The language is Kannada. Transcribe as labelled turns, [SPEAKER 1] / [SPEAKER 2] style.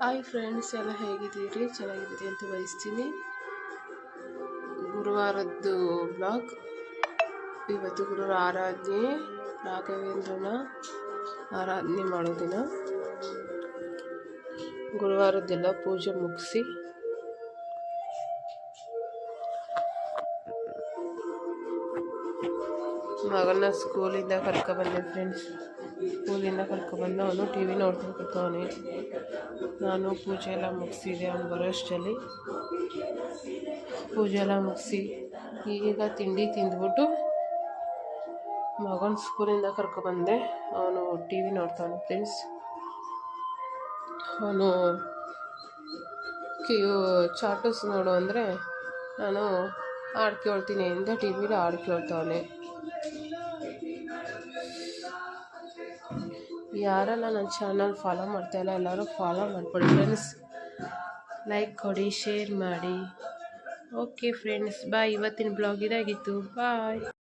[SPEAKER 1] ಹಾಯ್ ಫ್ರೆಂಡ್ಸ್, ಎಲ್ಲ ಹೇಗಿದ್ದೀರಿ? ಚೆನ್ನಾಗಿದ್ದೀರಿ ಅಂತ ಬಯಸ್ತೀನಿ. ಗುರುವಾರದ್ದು ಬ್ಲಾಗ್. ಇವತ್ತು ಗುರುವಾರ ಆರಾಧನೆ, ರಾಘವೇಂದ್ರನ ಆರಾಧನೆ ಮಾಡೋ ದಿನ. ಗುರುವಾರದ್ದೆಲ್ಲ ಪೂಜೆ ಮುಗಿಸಿ ಮಗನ ಸ್ಕೂಲಿಂದ ಕರ್ಕೊಬಂದೆ ಫ್ರೆಂಡ್ಸ್. ಸ್ಕೂಲಿಂದ ಕರ್ಕೊಬಂದು ಅವನು ಟಿ ವಿ ನೋಡ್ಕೊಂಡು ಕೂತವನೆ. ನಾನು ಪೂಜೆ ಎಲ್ಲ ಮುಗಿಸಿದೆ. ಅವ್ನು ಬರೋಷ್ಟರಲ್ಲಿ ಪೂಜೆ ಎಲ್ಲ ಮುಗಿಸಿ ಈಗ ತಿಂಡಿ ತಿಂದ್ಬಿಟ್ಟು ಮಗನ ಸ್ಕೂಲಿಂದ ಕರ್ಕೊಬಂದೆ. ಅವನು ಟಿ ವಿ ನೋಡ್ತಾನೆ ಫ್ರೆಂಡ್ಸ್. ಅವನು ಚಾಟಸ್ ನೋಡು ಅಂದರೆ ನಾನು ಹಾಡು ಕೇಳ್ತೀನಿ ಅಂತ ಟಿ ವಿಲಿ ಹಾಡು ಕೇಳ್ತಾವನೆ. ಯಾರೆಲ್ಲ ನನ್ನ ಚಾನಲ್ ಫಾಲೋ ಮಾಡ್ತಾಯಿಲ್ಲ ಎಲ್ಲರೂ ಫಾಲೋ ಮಾಡ್ಕೊಳ್ಳಿ ಫ್ರೆಂಡ್ಸ್. ಲೈಕ್ ಕೊಡಿ, ಶೇರ್ ಮಾಡಿ. ಓಕೆ ಫ್ರೆಂಡ್ಸ್, ಬಾಯ್. ಇವತ್ತಿನ ಬ್ಲಾಗ್ ಇದಾಗಿತ್ತು. ಬಾಯ್.